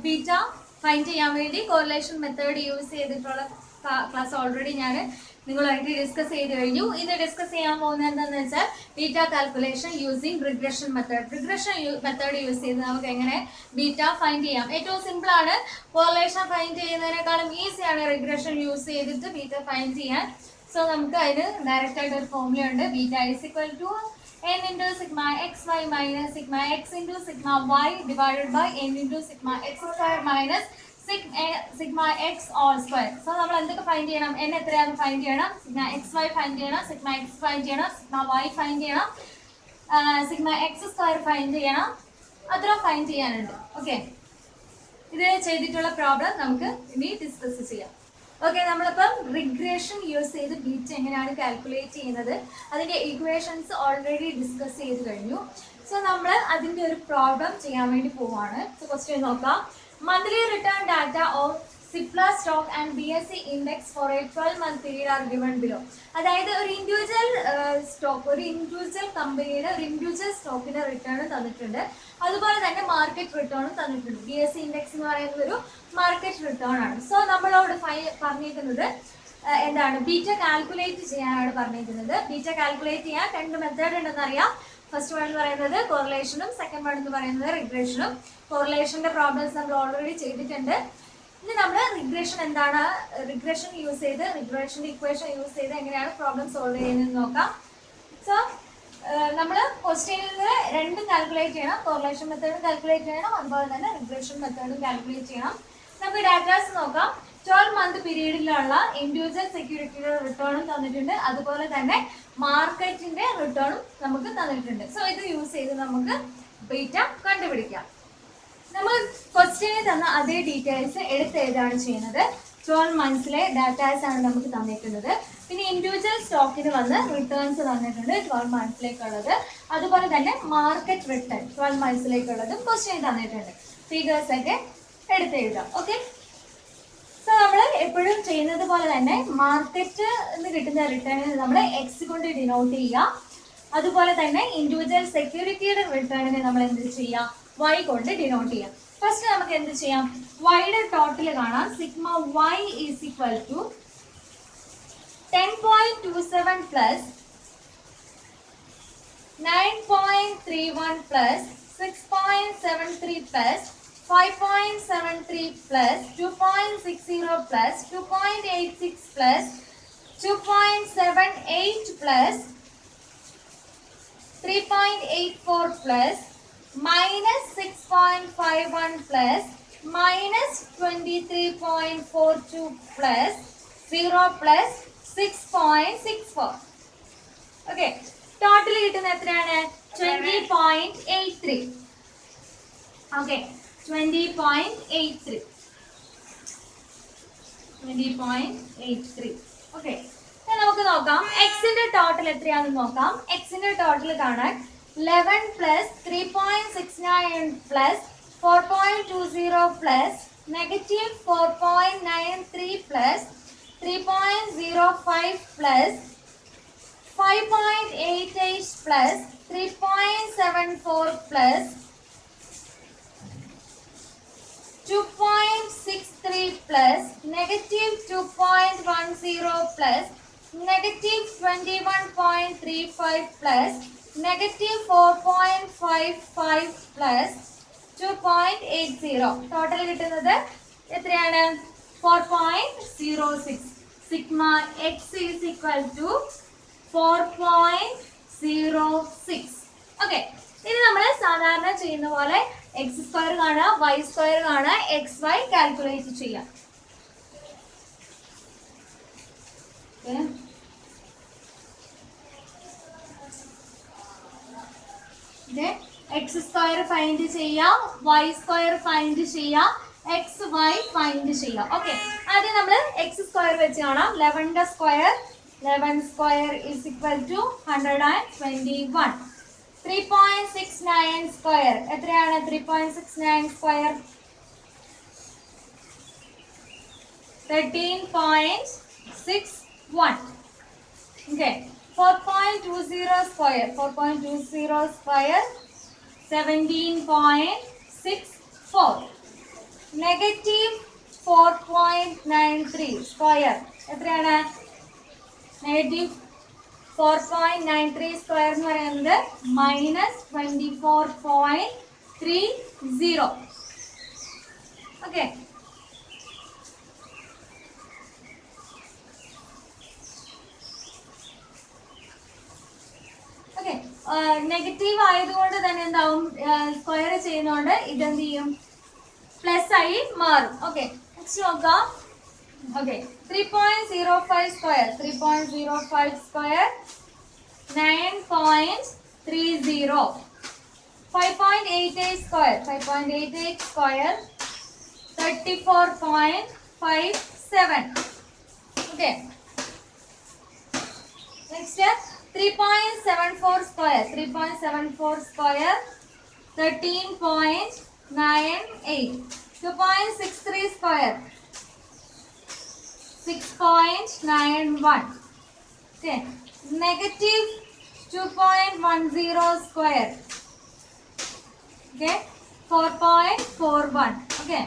Beta find ചെയ്യാൻ വേണ്ടി correlation method use ചെയ്തിട്ടുള്ള ക്ലാസ് ഓൾറെഡി ഞാൻ നിങ്ങളുമായിട്ട് ഡിസ്കസ് ചെയ്ത് കഴിഞ്ഞു. ഇന്ന് ഡിസ്കസ് ചെയ്യാൻ പോകുന്നത് എന്താണെന്ന് വെച്ചാൽ beta calculation using regression method. Regression method use ചെയ്ത് നമുക്ക് എങ്ങനെ ബീറ്റ ഫൈൻഡ് ചെയ്യാം. ഏറ്റവും സിമ്പിൾ ആണ്. കോറിലേഷൻ ഫൈൻഡ് ചെയ്യുന്നതിനേക്കാളും ഈസിയാണ് റിഗ്രഷൻ യൂസ് ചെയ്തിട്ട് ബീറ്റ ഫൈൻഡ് ചെയ്യാൻ. സോ നമുക്ക് അതിന് ഡയറക്റ്റ് ആയിട്ട് ഒരു ഫോർമുല ഉണ്ട്. Beta is equal to n into sigma xy minus sigma x into sigma y divided by n into sigma x square minus sigma x all square. So നമ്മൾ എന്തൊക്കെ find ചെയ്യണം? n എത്രയാണ് find ചെയ്യണം, sigma xy find ചെയ്യണം, sigma x find ചെയ്യണം, sigma y find ചെയ്യണം, sigma x square find ചെയ്യണം. അത്ര ഫൈൻഡ് ചെയ്യാനുണ്ട്. ഓക്കെ, ഇത് ചെയ്തിട്ടുള്ള പ്രോബ്ലം നമുക്ക് ഇനി ഡിസ്കസ് ചെയ്യാം. ഓക്കെ, നമ്മളിപ്പം റിഗ്രഷൻ യൂസ് ചെയ്ത് ബീറ്റ എങ്ങനെയാണ് കാൽക്കുലേറ്റ് ചെയ്യുന്നത് അതിൻ്റെ ഇക്വേഷൻസ് ഓൾറെഡി ഡിസ്കസ് ചെയ്ത് കഴിഞ്ഞു. സോ നമ്മൾ അതിൻ്റെ ഒരു പ്രോബ്ലം ചെയ്യാൻ വേണ്ടി പോവുകയാണ്. സോ ക്വസ്റ്റ്യൻ നോക്കാം. Monthly return data of Cipla stock and BSE index for a 12-month period are given below. അതായത് ഒരു ഇൻഡിവിജ്വൽ സ്റ്റോക്ക്, ഒരു ഇൻഡിവിജ്വൽ കമ്പനിയുടെ ഒരു ഇൻഡിവിജ്വൽ സ്റ്റോക്കിന്റെ റിട്ടേൺ തന്നിട്ടുണ്ട്. അതുപോലെ തന്നെ മാർക്കറ്റ് റിട്ടേണും തന്നിട്ടുണ്ട്. BSE ഇൻഡെക്സ് എന്ന് പറയുന്നത് ഒരു മാർക്കറ്റ് റിട്ടേൺ ആണ്. സോ നമ്മളോട് പറഞ്ഞിരിക്കുന്നത് എന്താണ്? ബീറ്റ കാൽക്കുലേറ്റ് ചെയ്യാനാണ് പറഞ്ഞിരിക്കുന്നത്. ബീറ്റ കാൽക്കുലേറ്റ് ചെയ്യാൻ രണ്ട് മെത്തേഡ് ഉണ്ടെന്ന് അറിയാം. ഫസ്റ്റ് വൺ എന്ന് പറയുന്നത് കോറിലേഷനും സെക്കൻഡ് വൺ എന്ന് പറയുന്നത് റിഗ്രഷനും. കോറിലേഷന്റെ പ്രോബ്ലംസ് നമ്മൾ ഓൾറെഡി ചെയ്തിട്ടുണ്ട്. ഇനി നമ്മൾ റിഗ്രഷൻ എന്താണ്, റിഗ്രഷൻ യൂസ് ചെയ്ത് റിഗ്രഷന്റെ ഇക്വേഷൻ യൂസ് ചെയ്ത് എങ്ങനെയാണ് പ്രോബ്ലം സോൾവ് ചെയ്യുന്നത് നോക്കാം. സോ നമ്മൾ ക്വസ്റ്റ്യനിൽ രണ്ടും കാൽക്കുലേറ്റ് ചെയ്യണം. കോറിലേഷൻ മെത്തേഡും കാൽക്കുലേറ്റ് ചെയ്യണം, അതുപോലെ തന്നെ റിഗ്രഷൻ മെത്തേഡും കാൽക്കുലേറ്റ് ചെയ്യണം. നമുക്ക് ഡാറ്റാസ് നോക്കാം. 12-month പീരീഡിലുള്ള ഇൻഡിവിജ്വൽ സെക്യൂരിറ്റിയുടെ റിട്ടേണും തന്നിട്ടുണ്ട്, അതുപോലെ തന്നെ മാർക്കറ്റിന്റെ റിട്ടേണും നമുക്ക് തന്നിട്ടുണ്ട്. സോ ഇത് യൂസ് ചെയ്ത് നമുക്ക് ബീറ്റ കണ്ടുപിടിക്കാം. നമ്മൾ ക്വസ്റ്റ്യനിൽ തന്ന അതേ ഡീറ്റെയിൽസ് എടുത്തെഴുതാണ് ചെയ്യുന്നത്. 12 monthsലെ ഡാറ്റാസ് ആണ് നമുക്ക് തന്നിട്ടുള്ളത്. പിന്നെ ഇൻഡിവിജ്വൽ സ്റ്റോക്കിന് വന്ന് റിട്ടേൺസ് തന്നിട്ടുണ്ട് 12 monthsലേക്കുള്ളത്. അതുപോലെ തന്നെ മാർക്കറ്റ് റിട്ടേൺ 12 monthsലേക്കുള്ളതും ക്വസ്റ്റ്യൻ തന്നിട്ടുണ്ട്. ഫിഗേഴ്സ് ഒക്കെ എടുത്തെഴുതാം. ഓക്കെ, സോ നമ്മൾ എപ്പോഴും ചെയ്യുന്നത് പോലെ തന്നെ മാർക്കറ്റ് എന്ന് കിട്ടുന്ന റിട്ടേണിന് നമ്മൾ എക്സ് കൊണ്ട് ഡിനോട്ട് ചെയ്യുക. അതുപോലെ തന്നെ ഇൻഡിവിജ്വൽ സെക്യൂരിറ്റിയുടെ റിട്ടേണിനെ നമ്മൾ എന്ത് ചെയ്യാം? y കൊണ്ട് ഡിനോട്ട് ചെയ്യാം. ഫസ്റ്റ് നമുക്ക് എന്ത് ചെയ്യാം? വൈയുടെ ടോട്ടൽ കാണാം. Sigma y is equal to 10.27 plus 9.31 plus 6.73 plus 5.73 plus 2.60 plus 2.86 plus 2.78 plus 3.84 plus minus 6.51 plus minus 23.42 plus 0 plus 6.64. Okay, total കിട്ടുന്ന എത്രയാണ്? 20.83. Okay, 20.83. 20.83. Okay, നമുക്ക് നോക്കാം എക്സിന്റെ ടോട്ടൽ എത്രയാണെന്ന് നോക്കാം. എക്സിന്റെ ടോട്ടൽ കാണാൻ 11 plus 3.69 plus 4.20 plus negative 4.93 plus 3.05 plus 5.88 plus 3.74 plus 2.63 plus negative 2.10 plus negative 21.35 plus negative 4.55 plus 2.80. Total കിട്ടുന്നത് എത്രയാണ്? 4.06. Sigma x is equal to 4.06. Okay, ഇനി നമ്മൾ സാധാരണ ചെയ്യുന്ന പോലെ എക്സ് സ്ക്വയർ കാണുക, വൈ സ്ക്വയർ കാണുക, എക്സ് വൈ കാൽക്കുലേറ്റ് ചെയ്യാം. എക്സ് സ്ക്വയർ ഫൈൻഡ് ചെയ്യാം, വൈ സ്ക്വയർ ഫൈൻഡ് ചെയ്യാം, എക്സ് വൈ ഫൈൻഡ് ചെയ്യാം. ഓക്കെ, ആദ്യം നമ്മൾ എക്സ് സ്ക്വയർ വെച്ച് കാണാം. 11 square 11 square is equal to 121. 3.69 square എത്രയാണ്? 3.69 square 13.61. Okay, 4.20 square 4.20 square 17.64. -4.93 square എത്രയാണ്? -4.93 സ്ക്വയർ എന്ന് പറയുന്നത് -24.30. Okay, okay. നെഗറ്റീവ് ആയതുകൊണ്ട് തന്നെ എന്താവും? സ്ക്വയർ ചെയ്യുന്നതുകൊണ്ട് ഇതെന്ത് ചെയ്യും? പ്ലസ് ആയി മാറും. ഓക്കെ, നെക്സ്റ്റ് നോക്കാം. Okay, 3.05 square 3.05 square 9.30. 5.88 square 5.88 square 34.57. Okay, next 3.74 square 3.74 square 13.98. 2.63 square 6.91. Okay, negative 2.10 square. Okay, 4.41. Okay,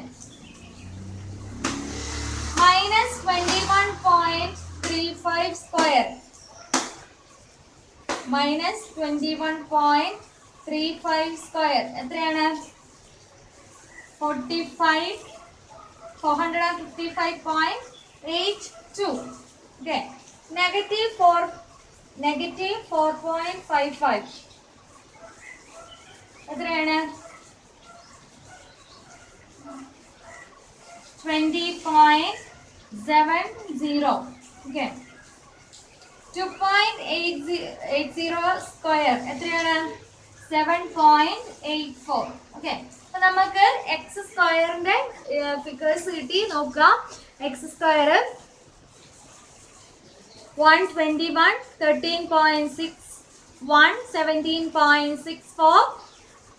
minus 21.35 square. Minus 21.35 square. എത്രയാണ്? 455.82. Okay, negative 4.55 എത്രയാണ്? 20.70. Okay, 2.80 സ്ക്വയർ എത്രയാണ്? 7.84. ഓക്കെ, അപ്പൊ നമുക്ക് എക്സ് സ്ക്വയറിന്റെ ഫിഗേഴ്സ് കിട്ടി. നോക്കാം. X square 121, 13.61, 17.64,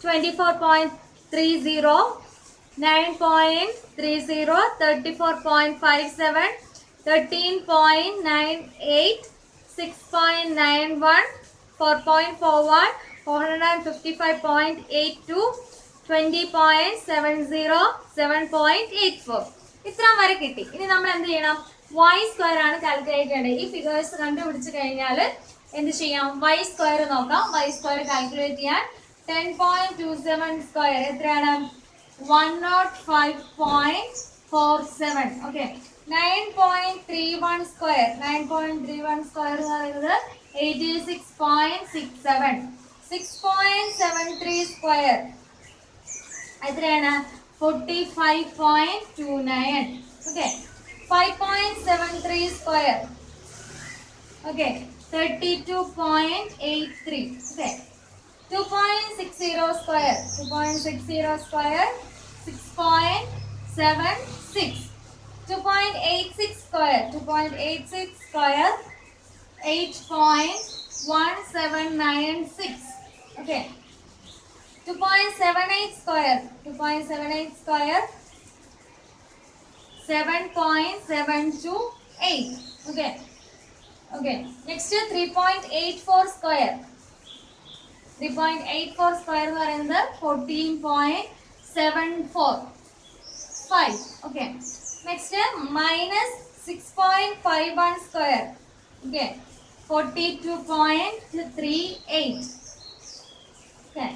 24.30, 9.30, 34.57, 13.98, 6.91, 4.41, 455.82, 20.70, 7.84. ഇത്ര വരെ കിട്ടി. ഇനി നമ്മൾ എന്ത് ചെയ്യണം? വൈ സ്ക്വയർ ആണ് കാൽക്കുലേറ്റ് ചെയ്യേണ്ടത്. ഈ ഫിഗേഴ്സ് കണ്ടുപിടിച്ച് കഴിഞ്ഞാൽ എന്ത് ചെയ്യാം? വൈ സ്ക്വയർ നോക്കാം. വൈ സ്ക്വയർ കാൽക്കുലേറ്റ് ചെയ്യാൻ 10.27 സ്ക്വയർ എത്രയാണ്? 105.47. ഓക്കെ, 9.31 സ്ക്വയർ 9.31 സ്ക്വയർ എന്ന് പറയുന്നത് 86.67. 6.73 സ്ക്വയർ എത്രയാണ്? 45.29. Okay, 5.73 square okay 32.83. Okay, 2.60 square 2.60 square 6.76. 2.86 square 2.86 square 8.1796. Okay, 2.78 square 2.78 square 7.728. Okay, okay. Next 3.84 square 3.84 square എന്ന് പറയുന്നത് 14.745. Okay, next minus 6.51 square okay 42.38. Okay,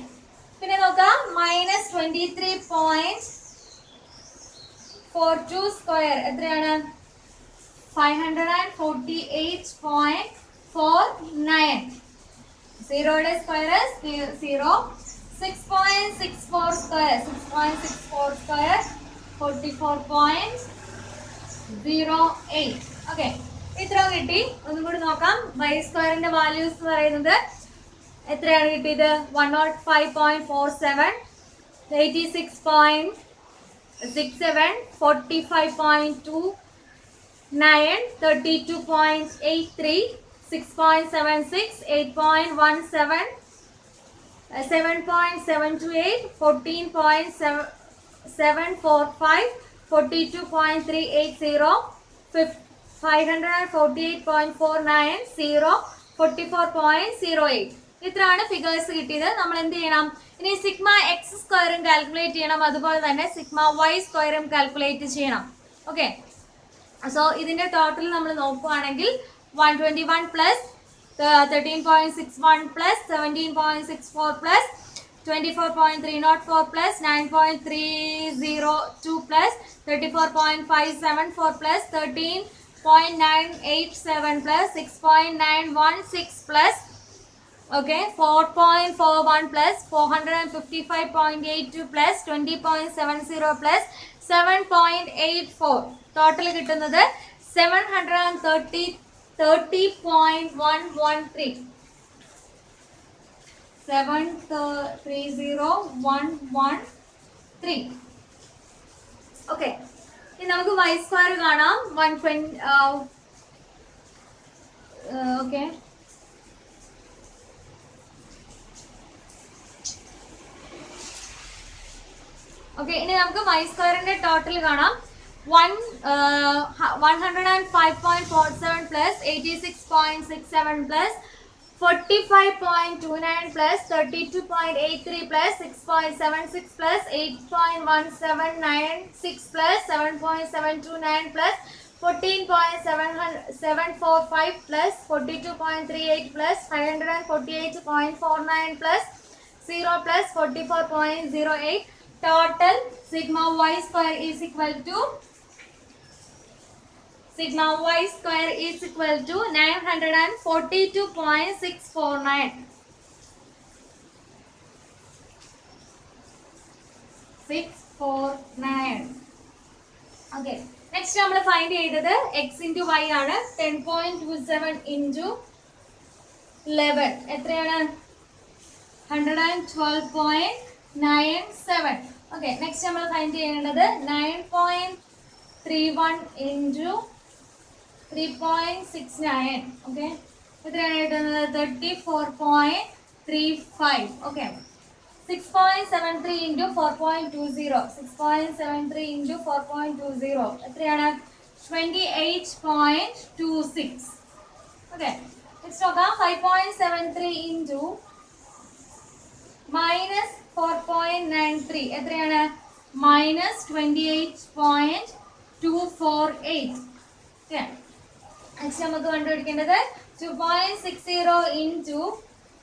പിന്നെ നോക്കാം. മൈനസ് 23.42 സ്ക്വയർ എത്രയാണ്? 548.49. സീറോയുടെ സ്ക്വയർ 0. 6.64 square 6.64 square 44.08. ഓക്കെ, ഇത്ര കിട്ടി. ഒന്നും കൂടി നോക്കാം. വൈ സ്ക്വയറിന്റെ വാല്യൂസ് എന്ന് പറയുന്നത് എത്രയാണ് കിട്ടിയത്? 105.47, 86.67, 45.29, 32.83, 6.76, 8.17, 7.728, 14.745, 42.380, 548.49, 0, 44.08. ഇത്രയാണ് ഫിഗേഴ്സ് കിട്ടിയത്. നമ്മൾ എന്ത് ചെയ്യണം, ഇനി സിഗ്മ എക്സ് സ്ക്വയറും കാൽക്കുലേറ്റ് ചെയ്യണം, അതുപോലെ തന്നെ സിഗ്മ വൈ സ്ക്വയറും കാൽക്കുലേറ്റ് ചെയ്യണം. ഓക്കെ, സോ ഇതിന്റെ ടോട്ടൽ നമ്മൾ നോക്കുകയാണെങ്കിൽ 121 plus 13.61 plus 17.64 plus 24.304 plus 9.302 plus 34.574 plus 13.987 plus 6.916 plus okay 4.41 plus 455.82 plus 20.70 plus 7.84 total കിട്ടുന്നത് 730.113 730.113. ഓക്കെ, ഇനി നമുക്ക് y സ്ക്വയർ കാണാം. 120 ഓക്കെ, ഓക്കെ, ഇനി നമുക്ക് y സ്ക്വയറിന്റെ ടോട്ടൽ കാണാം. 105.47 plus 86.67 plus 45.29 plus 32.83 plus 6.76 plus 8.1796 plus 7.729 plus 14.745 plus 42.38 plus 548.49 plus 0 plus 44.08. Total sigma y square is equal to 942.649. 649. Okay, next നമ്മൾ find ചെയ്തത് x into y ആണ്. 10.27 into 11 എത്രയാണ്? 112.97. Okay, next നമ്മൾ find ചെയ്യേണ്ടത് 9.31 into 3.69. ഓക്കെ, എത്രയാണ് കിട്ടുന്നത്? 34.35. Okay, 6.73 into 4.20. 6.73 into 4.20 എത്രയാണ്? 28.26. Okay, next നോക്കാം. 5.73 into minus 4.93 എത്രയാണ്? minus 28.248. ഓക്കെ, നെക്സ്റ്റ് നമുക്ക് കണ്ടുപിടിക്കേണ്ടത് 2.60 into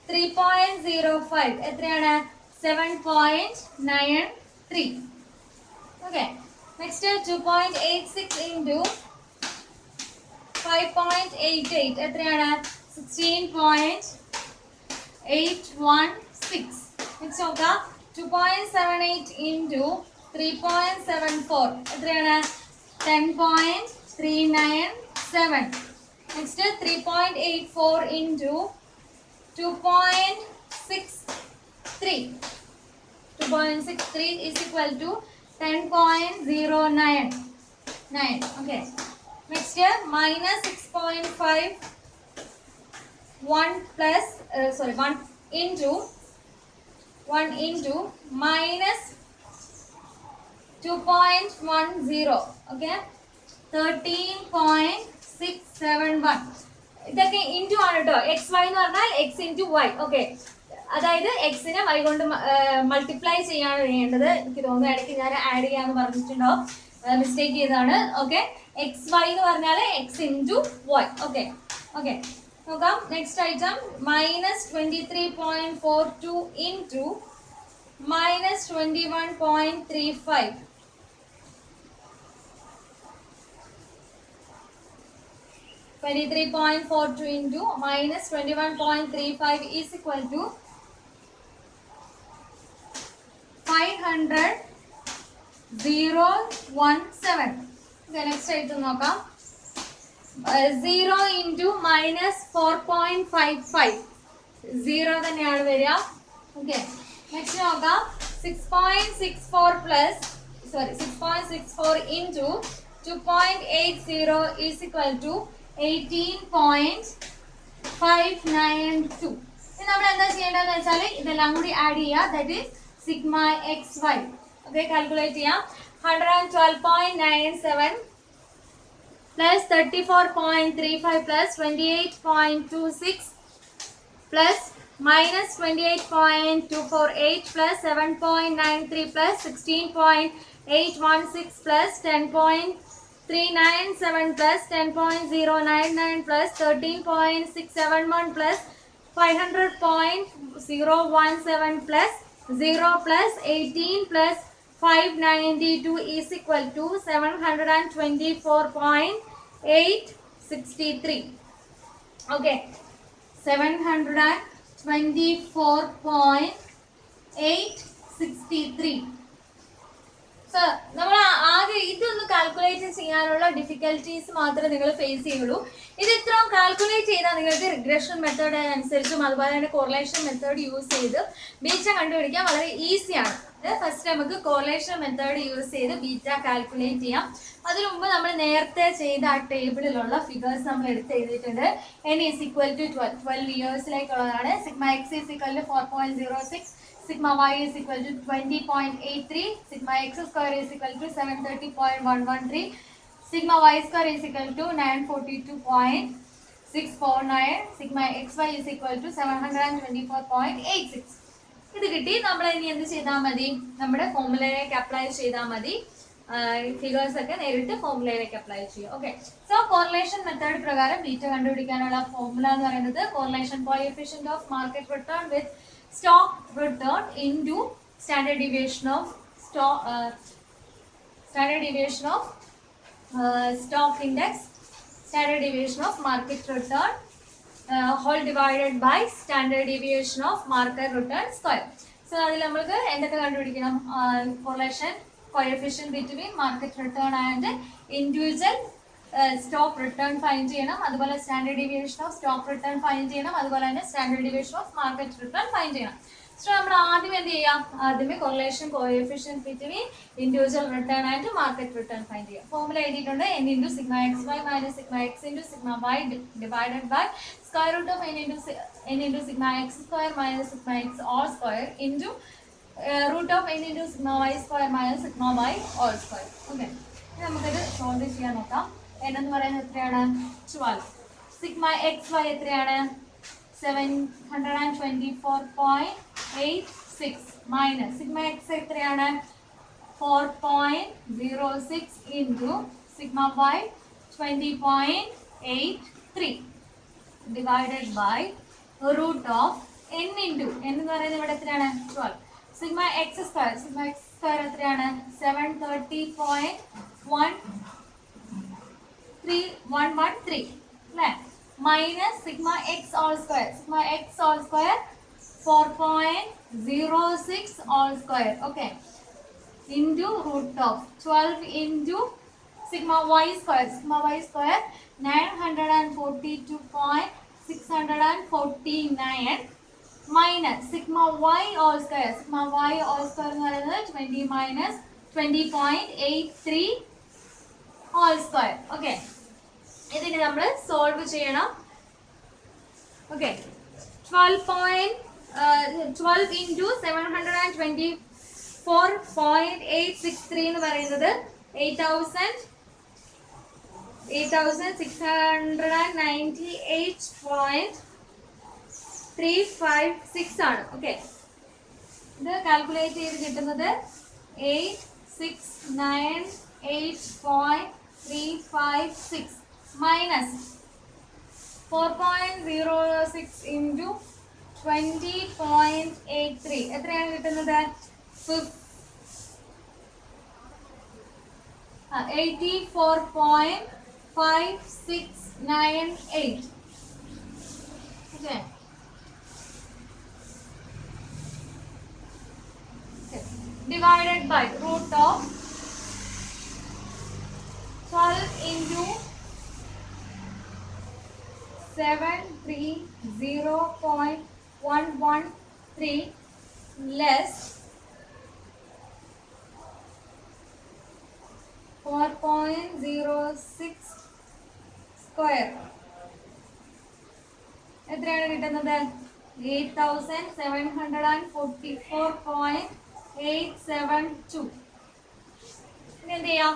3.05 എത്രയാണ്? 7.93. ഓക്കെ, നെക്സ്റ്റ് 2.86 into 5.88 എത്രയാണ്? 16.816. നെക്സ്റ്റ് നോക്കാം. 2.78 into 3.74 എത്രയാണ്? 10.397. Next 3.84 into 2.63. 2.63 is equal to 10.099. Okay. Next minus 6.5 1 plus 1 into minus 2.10. Okay, 13.671. ഇതൊക്കെ ഇൻറ്റു ആണ് കേട്ടോ. എക്സ് വൈ എന്ന് പറഞ്ഞാൽ എക്സ് ഇൻറ്റു വൈ. ഓക്കെ, അതായത് എക്സിനെ വൈ കൊണ്ട് മൾട്ടിപ്ലൈ ചെയ്യാണ് ചെയ്യേണ്ടത്. എനിക്ക് തോന്നുന്നു ഇടയ്ക്ക് ഞാൻ ആഡ് ചെയ്യാന്ന് പറഞ്ഞിട്ടുണ്ടാവും, മിസ്റ്റേക്ക് ചെയ്തതാണ്. ഓക്കെ, എക്സ് വൈ എന്ന് പറഞ്ഞാൽ X into Y. Okay, okay നോക്കാം. Next item minus 23.42 into minus 21.35. 23.42 into minus 21.35 is equal to 500.017. Okay, next item നോക്കാം. 0 into minus 4.55. 0 തന്നെയാണ് വരിക. ഓക്കെ, നെക്സ്റ്റ് നോക്കാം. 6.64 into 2.80 is equal to 18.592. ഇനി നമ്മൾ എന്താ ചെയ്യേണ്ടതെന്ന് വെച്ചാൽ ഇതെല്ലാം കൂടി ആഡ് ചെയ്യുക. That is sigma x y. Okay, calculate ചെയ്യാം. 112.97 plus 34.35 plus 28.26 plus minus 28.248 plus 7.93 plus 16.816 plus 10.397 plus 10.099 plus 13.671 plus 500.017 plus 0 plus 18 plus 592 is equal to 724.863. Okay, 724.863. So നമ്മൾ ആകെ ഇതൊന്ന് കാൽക്കുലേറ്റ് ചെയ്യാനുള്ള ഡിഫിക്കൽട്ടീസ് മാത്രമേ നിങ്ങൾ ഫേസ് ചെയ്യുള്ളൂ. ഇത് ഇത്രയും കാൽക്കുലേറ്റ് ചെയ്താൽ നിങ്ങൾക്ക് റിഗ്രഷൻ മെത്തേഡ് അനുസരിച്ചും അതുപോലെ തന്നെ കോറിലേഷൻ മെത്തേഡ് യൂസ് ചെയ്ത് ബീറ്റ കണ്ടുപിടിക്കാൻ വളരെ ഈസിയാണ്. ഫസ്റ്റ് നമുക്ക് കോറിലേഷൻ മെത്തേഡ് യൂസ് ചെയ്ത് ബീറ്റ കാൽക്കുലേറ്റ് ചെയ്യാം. അതിനു മുമ്പ് നമ്മൾ നേരത്തെ ചെയ്ത ആ ടേബിളിലുള്ള ഫിഗേഴ്സ് നമ്മൾ എടുത്ത് എഴുതിയിട്ടുണ്ട്. n is equal to 12 ഇയേഴ്സിലേക്കുള്ളതാണ്. Sigma x is equal to 4.06, sigma y is equal to 20.83, sigma x square is equal to 730.113, sigma y square is equal to 942.649, sigma xy is equal to 724.86. ഇത് കിട്ടി. നമ്മൾ ഇനി എന്ത് ചെയ്താൽ മതി? നമ്മുടെ ഫോർമുലയിലേക്ക് apply ചെയ്താൽ മതി. ഫിഗേഴ്സ് ഒക്കെ നേരിട്ട് ഫോർമുലയിലേക്ക് അപ്ലൈ ചെയ്യും. ഓക്കെ, സോ കോറിലേഷൻ മെത്തേഡ് പ്രകാരം ബീറ്റ കണ്ടുപിടിക്കാനുള്ള ഫോർമുല എന്ന് പറയുന്നത് correlation coefficient of market return with stock return into standard deviation of stock index, standard deviation of market return whole divided by standard deviation of market return square. So അതിൽ നമുക്ക് എന്തൊക്കെ കണ്ടുപിടിക്കണം? correlation coefficient between market return and individual stock return find ചെയ്യണം, അതുപോലെ standard deviation of stock return find ചെയ്യണം, അതുപോലെ തന്നെ standard deviation of market return find ചെയ്യണം. സോ നമ്മൾ ആദ്യം എന്ത് ചെയ്യാം? ആദ്യമേ correlation coefficient between individual return and market return find ചെയ്യാം. ഫോർമുല എഴുതിയിട്ടുണ്ട്. n into sigma xy minus sigma x into sigma y divided by square root of n into sigma x square minus sigma x all square into root of n into sigma y square minus sigma y all square. Okay, നമുക്കിത് solve ചെയ്യാൻ നോക്കാം. n എന്ന് പറയുന്നത് എത്രയാണ്? 12. Sigma x Y എത്രയാണ്? 724.86 minus sigma x എത്രയാണ്? 4.06 into sigma y 20.83 divided by root of n into n എന്ന് പറയുന്നത് ഇവിടെ എത്രയാണ്? 12. സിഗ്മ എക്സ് സ്ക്വയർ എത്രയാണ്? 730.113 അല്ലേ? Minus sigma x whole square 4.06 whole square. Okay, into root of 12 into sigma y square 942.649 minus sigma y whole square എന്ന് പറയുന്നത് 20 minus 20.83 all square. Okay, ഇതിന് നമ്മൾ സോൾവ് ചെയ്യണം. ഓക്കെ, 12 ഇൻറ്റു 724.863 എന്ന് പറയുന്നത് 8698.356 ആണ്. ഓക്കെ, ഇത് കാൽക്കുലേറ്റ് ചെയ്ത് കിട്ടുന്നത് 8698.356 മൈനസ് 4.06 ഇൻറ്റു 20.83 എത്രയാണ് കിട്ടുന്നത്? 84.568. Okay, divided by root of 12 into 730.113 less 4.06 square എത്രയാണ് കിട്ടുന്നത്? 8744.872. ഇനി എന്ത് ചെയ്യാം?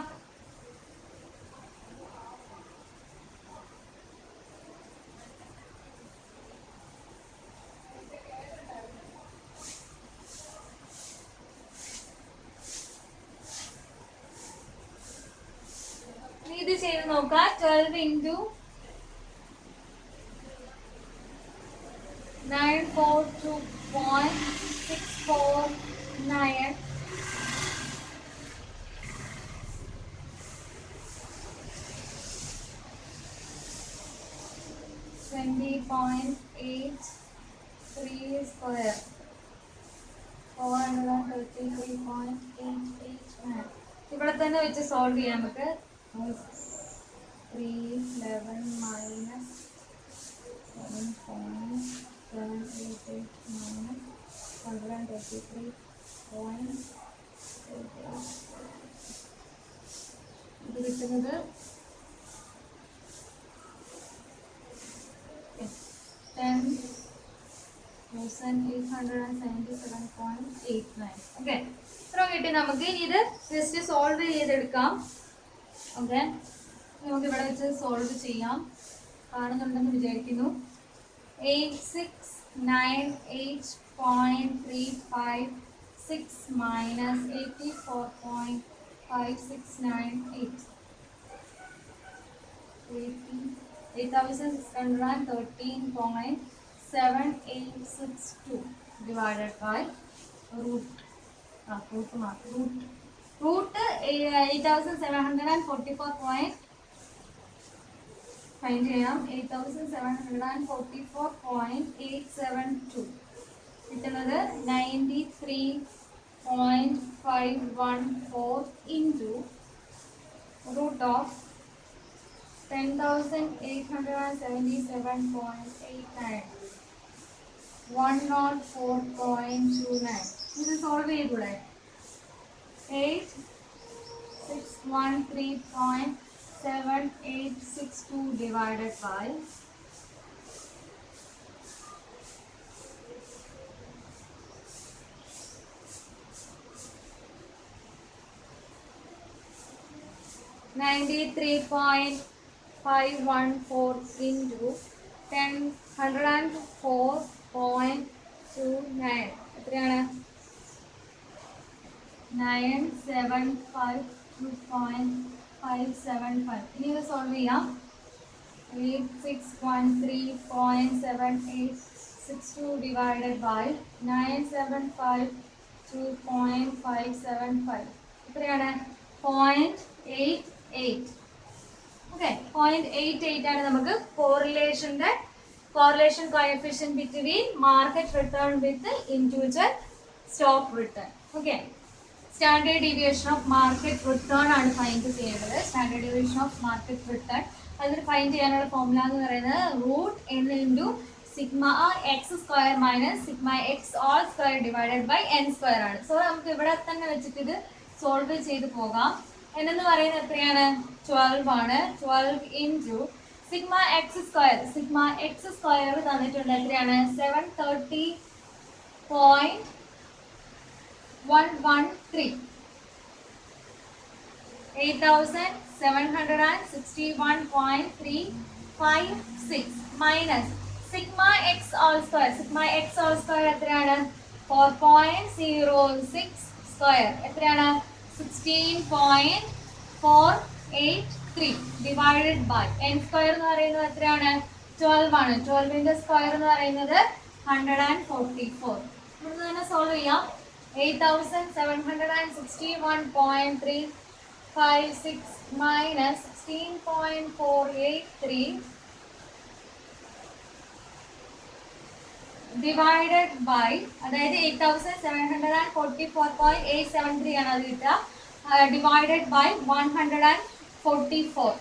ചെയ്ത് നോക്കാം. 12 into 942.649 20.83 square 433.889. ഇവിടെ തന്നെ വെച്ച് സോൾവ് ചെയ്യാം നമുക്ക്. 311 minus 7.788 minus 133.88 ഇത് കിട്ടുന്നത് 10,877.89. ഓക്കെ, ഇത്ര കിട്ടി നമുക്ക്. ഇനി ഇത് ജസ്റ്റ് സോൾവ് ചെയ്തെടുക്കാം. ഓക്കെ, നമുക്ക് ഇവിടെ വെച്ച് സോൾവ് ചെയ്യാം. കാണുന്നുണ്ടെന്ന് വിചാരിക്കുന്നു. 8698.356 minus 84.5698 8,613.7862 divided by root 8,744. Find ചെയ്യാം. 8,744.872 കിട്ടുന്നത് 93.514 into root of 10,877.89 104.29. ഇത് സോൾവ് ചെയ്തൂടെ? 8613.7862 divided by 93.514 into 104.29 എത്രയാണ്? 9752.575. ഇനി ഇത് സോൾവ് ചെയ്യാം. 8613.7862 divided by 9752.575 എത്രയാണ്? 0.88. ഓക്കെ, 0.88 ആണ് നമുക്ക് correlation coefficient between market return with individual stock return. Okay, standard deviation of market return ആണ് ഫൈൻഡ് ചെയ്യേണ്ടത്. Standard deviation of market return അതിന് ഫൈൻഡ് ചെയ്യാനുള്ള ഫോർമുല എന്ന് പറയുന്നത് root n into sigma x square minus sigma x whole square divided by n square ആണ്. So നമുക്ക് ഇവിടെ തന്നെ വെച്ചിട്ട് ഇത് സോൾവ് ചെയ്ത് പോകാം. n എന്ന് പറയുന്നത് എത്രയാണ്? 12 ആണ്. 12 ഇൻറ്റു സിഗ്മ എക്സ് സ്ക്വയർ തന്നിട്ടുണ്ട് എത്രയാണ്? 730.113 8,761.356 minus sigma x whole square എത്രയാണ്? 4.06 സ്ക്വയർ എത്രയാണ്? 16.483 ഡിവൈഡഡ് ബൈ n സ്ക്വയർ എന്ന് പറയുന്നത് എത്രയാണ്? 12 ആണ്. 12ന്റെ സ്ക്വയർ എന്ന് പറയുന്നത് 144. ഇവിടെ തന്നെ സോൾവ് ചെയ്യാം. 8,761.356 minus 16.483 divided by അതായത് 8,744.873 ആണ് അത് കിട്ടുക. ഡിവൈഡഡ് ബൈ 144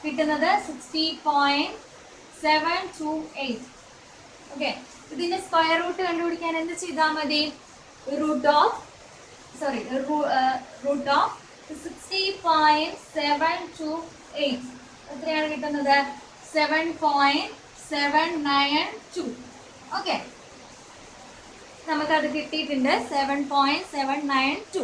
കിട്ടുന്നത് 60.728. ഓക്കെ, ഇതിന്റെ സ്ക്വയർ റൂട്ട് കണ്ടുപിടിക്കാൻ എന്ത് ചെയ്താൽ മതി? റൂട്ട് ഓഫ് 60.728 എത്രയാണ് കിട്ടുന്നത്? 7.792. ഓക്കെ, നമുക്കത് കിട്ടിയിട്ടുണ്ട് 7.792.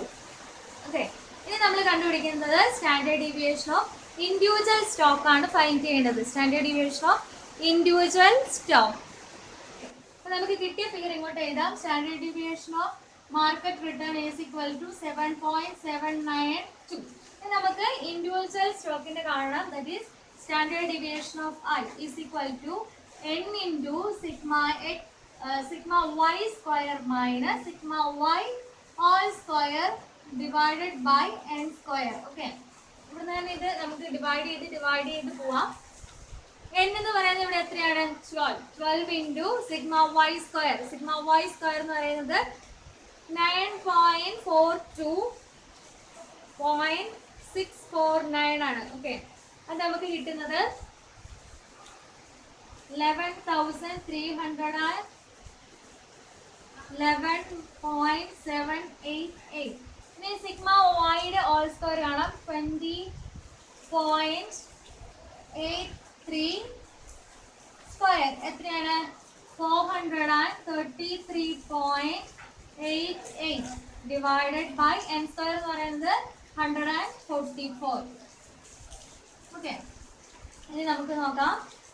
ഓക്കെ, ഇനി നമ്മൾ കണ്ടുപിടിക്കുന്നത് standard deviation of individual stock ആണ് ഫൈൻഡ് ചെയ്യേണ്ടത്. Standard deviation of individual stock. അപ്പോൾ നമുക്ക് കിട്ടിയ ഫിഗർ ഇങ്ങോട്ട് എഴുതാം. Standard deviation of market return is equal to 7.792. നമുക്ക് ഇൻഡിവിജ്വൽ സ്റ്റോക്കിന്റെ കാണണം. That is standard deviation of I is equal to n into sigma y square minus sigma y whole square divided by n square. Okay, ഇവിടെ തന്നെ ഇത് നമുക്ക് divide ചെയ്ത് പോവാം. n എന്ന് പറയുന്നത് ഇവിടെ എത്രയാണ്? 12 into sigma y square. Sigma y square എന്ന് പറയുന്നത് 9.42.649 ആണ്. ഓക്കെ, അത് നമുക്ക് കിട്ടുന്നത് 11,311.788. ഇനി സിഗ്മ വൈയുടെ ഓൾ സ്ക്വയർ കാണാം. 20.83 സ്ക്വയർ എത്രയാണ്? 433.88 ഡിവൈഡഡ് ബൈ n സ്ക്വയർ എന്ന് പറയുന്നത് 144. ഓക്കെ, ഇനി നമുക്ക് നോക്കാം.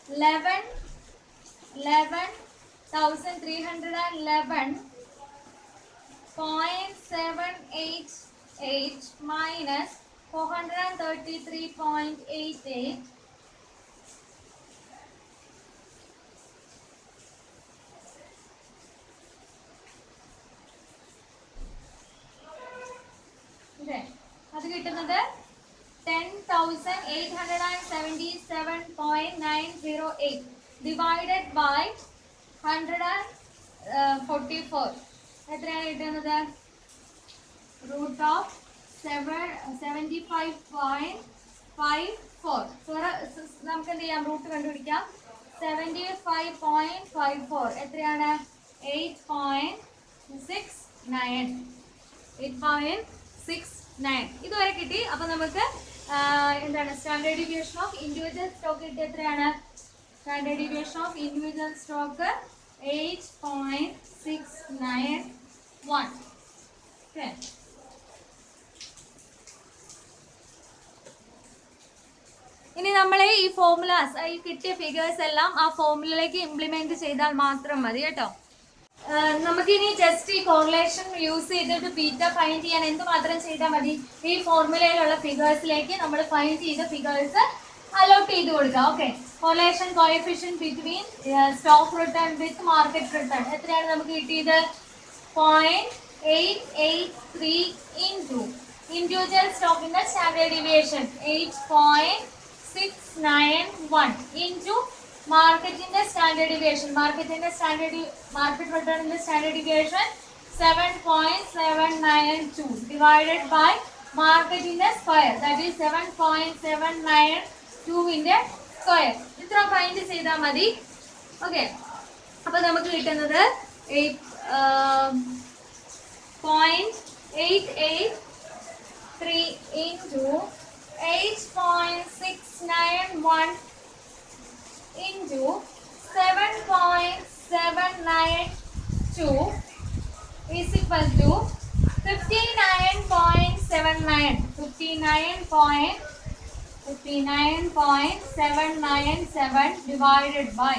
11,311.788 minus 433.88. അത് കിട്ടുന്നത് 10,877.908 ഡിവൈഡഡ് ബൈ 144. എത്രയാണ് കിട്ടുന്നത്? Root of 75.54. നമുക്ക് എന്ത് ചെയ്യാം? റൂട്ട് കണ്ടുപിടിക്കാം. 75.54 എത്രയാണ്? 8.69. 8.69 ഇതുവരെ കിട്ടി. അപ്പൊ നമുക്ക് എന്താണ് standard deviation of individual stock കിട്ടി. എത്രയാണ് standard deviation of individual stock? 8.691. ഇനി നമ്മൾ ഈ ഫോർമുലാസ്, ഈ കിട്ടിയ ഫിഗേഴ്സ് എല്ലാം ആ ഫോർമുലയിലേക്ക് ഇംപ്ലിമെന്റ് ചെയ്താൽ മാത്രം മതി കേട്ടോ. നമുക്കിനി ജസ്റ്റ് ഈ കോറിലേഷൻ യൂസ് ചെയ്തിട്ട് ബീറ്റ ഫൈൻഡ് ചെയ്യാൻ എന്തുമാത്രം ചെയ്താൽ മതി? ഈ ഫോർമുലയിലുള്ള ഫിഗേഴ്സിലേക്ക് നമ്മൾ ഫൈൻഡ് ചെയ്ത ഫിഗേഴ്സ് അലോട്ട് ചെയ്ത് കൊടുക്കുക. Okay, correlation coefficient between stock return with market return എത്രയാണ് നമുക്ക് കിട്ടിയത്? 0.883 ഇൻറ്റു ഇൻഡിവിജ്വൽ സ്റ്റോക്കിന്റെ സ്റ്റാൻഡേർഡ് ഡീവിയേഷൻ 8.691 ഇൻറ്റു മാർക്കറ്റിന്റെ സ്റ്റാൻഡേർഡ് ഡീവിയേഷൻ, മാർക്കറ്റ് റിട്ടേണിന്റെ സ്റ്റാൻഡേർഡ് ഡീവിയേഷൻ 7.792 ഡിവൈഡഡ് ബൈ മാർക്കറ്റിന്റെ സ്ക്വയർ, ദാറ്റ് ഈസ് 7.792 സ്ക്വയർ. ഇത്ര ഫൈൻഡ് ചെയ്താൽ മതി. ഓക്കെ, അപ്പൊ നമുക്ക് കിട്ടുന്നത് 8.883 into 8.691 into 7.792 is equal to 59.797 divided by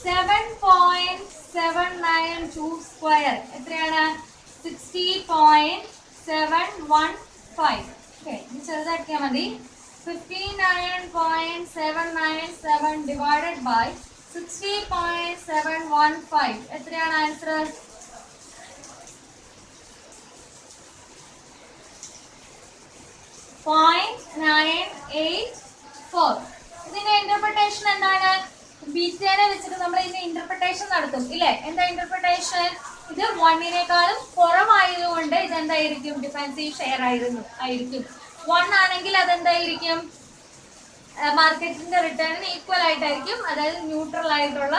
7.792 square എത്രയാണ്? 60.715. ഓക്കെ, ഇത് ചെറുതാക്കിയാൽ മതി. 59.797 divided by 60.715 എത്രയാണ് ആൻസർ? 0.984. ഇതിന്റെ ഇന്റർപ്രിട്ടേഷൻ എന്താണ്? ബീറ്റേനെ വെച്ചിട്ട് നമ്മൾ ഇതിന്റെ ഇന്റർപ്രിട്ടേഷൻ നടത്തും ഇല്ലേ? എന്താ ഇന്റർപ്രിട്ടേഷൻ? ഇത് 1നേക്കാളും കുറവായതുകൊണ്ട് ഇതെന്തായിരിക്കും? ഡിഫെൻസീവ് ഷെയർ ആയിരിക്കും. 1 ആണെങ്കിൽ അതെന്തായിരിക്കും? മാർക്കറ്റിന്റെ റിട്ടേണിന് ഈക്വൽ ആയിട്ടായിരിക്കും, അതായത് ന്യൂട്രൽ ആയിട്ടുള്ള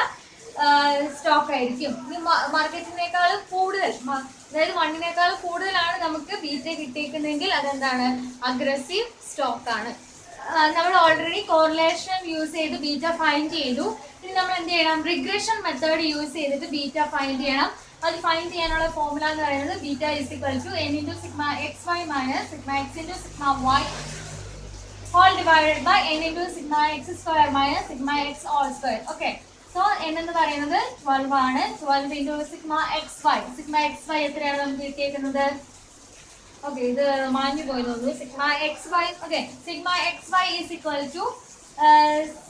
സ്റ്റോക്ക് ആയിരിക്കും. ഇനി മാർക്കറ്റിനേക്കാളും കൂടുതൽ, അതായത് 1നേക്കാൾ കൂടുതലാണ് നമുക്ക് ബീറ്റ കിട്ടിയിരിക്കുന്നതെങ്കിൽ അതെന്താണ്? അഗ്രസീവ് സ്റ്റോക്ക് ആണ്. നമ്മൾ ഓൾറെഡി കോറിലേഷൻ യൂസ് ചെയ്ത് ബീറ്റ ഫൈൻഡ് ചെയ്തു. ഇനി നമ്മൾ എന്ത് ചെയ്യണം? റിഗ്രഷൻ മെത്തേഡ് യൂസ് ചെയ്തിട്ട് ബീറ്റ ഫൈൻഡ് ചെയ്യണം. അത് ഫൈൻഡ് ചെയ്യാനുള്ള ഫോർമുല എന്ന് പറയുന്നത് beta is equal to n into sigma x y minus sigma x into sigma y whole divided by n into sigma x square minus sigma x whole square. Okay, so n എന്ന് പറയുന്നത് 12 ആണ്. 12 into sigma x Y എത്രയാണ് നമുക്ക് കിട്ടിയേക്കുന്നത്? Okay, the മാഞ്ഞു പോയി തോന്നുന്നു. Sigma xy, okay, sigma xy is equal to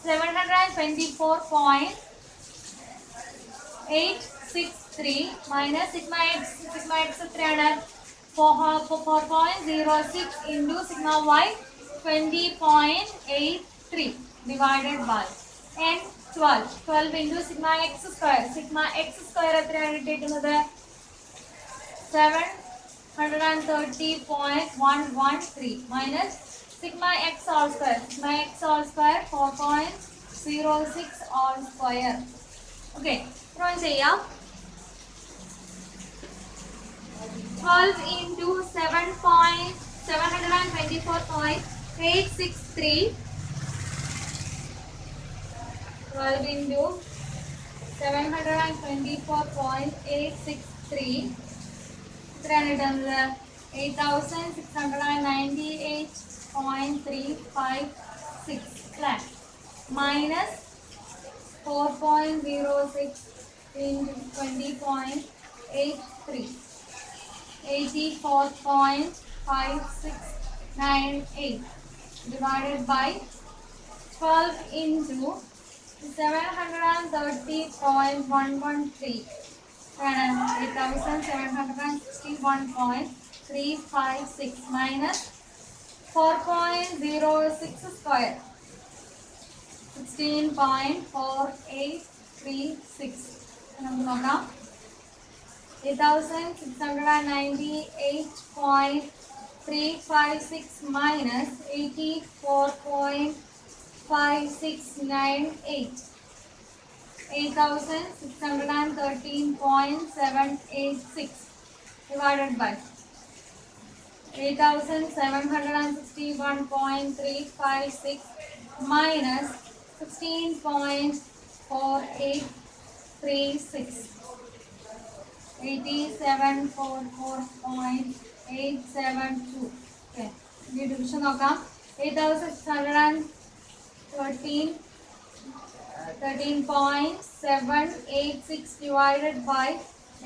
724.863 minus sigma x എത്രയാണ് 4.06 into sigma y 20.83 divided by and 12 into sigma x square എത്രയാണ് ഇട്ടേക്കുന്നത് 730.113 minus sigma x all square 4.06 all square. Okay, run ചെയ്യാം. 12 into 724.863 12 into 724.863 8,698.356 minus 4.06 into 20.83 84.5698 divided by 12 into 730.113 8,761.356 minus 4.06 square 16.4836 നമുക്ക് നോക്കാം 8,698.356 minus 84.5698 8,613.786 divided by 8,761.356 minus 16.4836 8744.872. Okay, the division നോക്കാം 8,613.786 divided by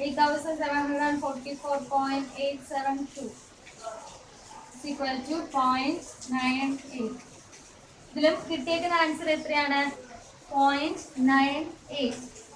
8,744.872 is equal to 0.98. ഇതിലും കിട്ടിയേക്കുന്ന answer എത്രയാണ് 0.98.